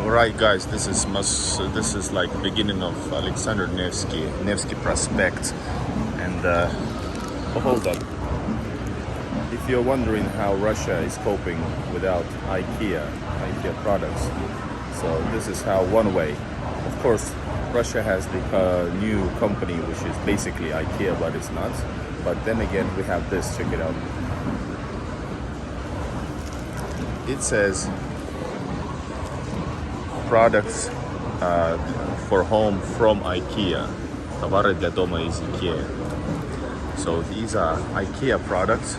Alright guys, this is like beginning of Alexander Nevsky Prospect, and hold on. If you're wondering how Russia is coping without IKEA products, so this is how one way. Of course, Russia has the new company which is basically IKEA, but it's not. But then again, we have this. Check it out. It says products for home from IKEA. Товары для дома из IKEA. So these are IKEA products.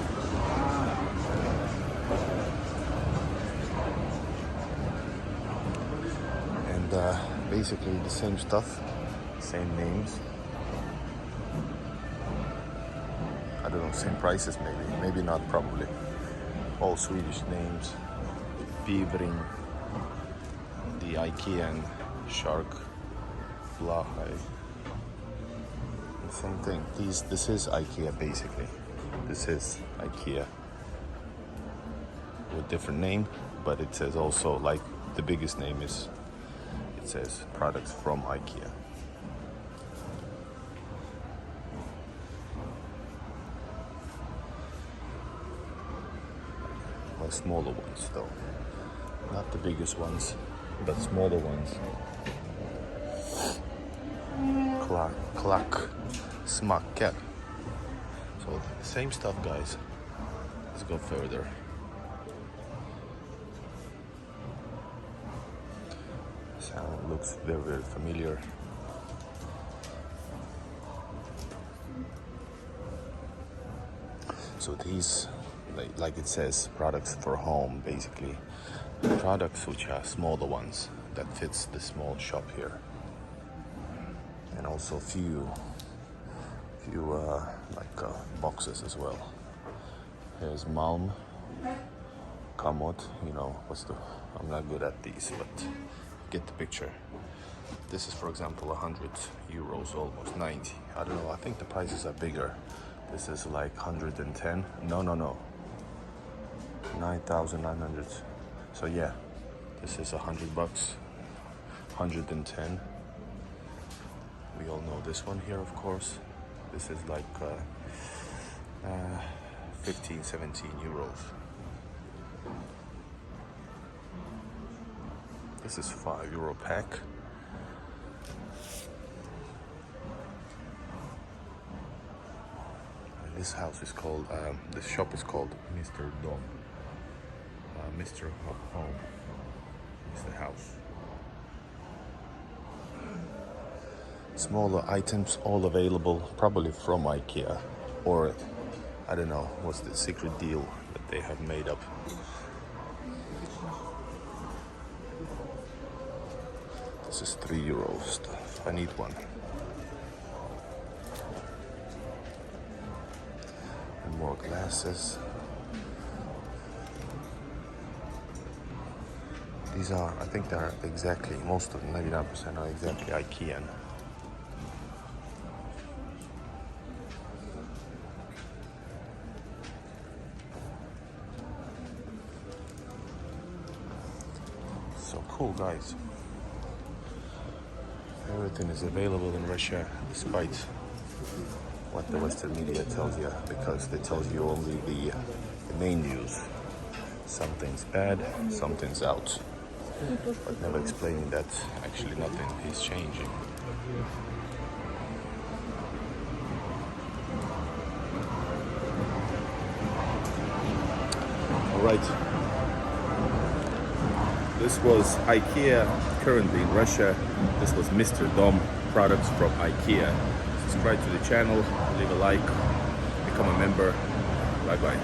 And basically the same stuff, same names. I don't know, same prices maybe not, probably. All Swedish names. Bivring, the IKEA shark, Blahai. The same thing. This is IKEA basically. This is IKEA with different name, but it says also, like, the biggest name is, it says products from IKEA. Well, smaller ones though, not the biggest ones, but smaller ones. Klack, smacka. So same stuff, guys. Let's go further. Sound looks very, very familiar. So these, like it says, products for home, basically. Products which are smaller ones that fits the small shop here. And also few boxes as well. Here's Malm, Kamot, you know, I'm not good at these, but get the picture. This is, for example, 100 euros, almost 90. I don't know, I think the prices are bigger. This is like 110. No. 9,900. So yeah, this is $100, 110. We all know this one here, of course. This is like 15, 17 euros. This is €5 pack. And this house is called, this shop is called Mr. Dom. Mr. Home is the house. Smaller items, all available, probably from IKEA, or I don't know what's the secret deal that they have made up. This is €3 stuff. I need one. And more glasses. These are, I think they're exactly, most of them, 99% are exactly IKEA. So cool, guys. Everything is available in Russia, despite what the Western media tells you, because they tell you only the main news. Something's bad, something's out. But never explaining that actually nothing is changing. Alright. This was IKEA currently in Russia. This was Mr. Dom, products from IKEA. Subscribe to the channel, leave a like, become a member. Bye bye.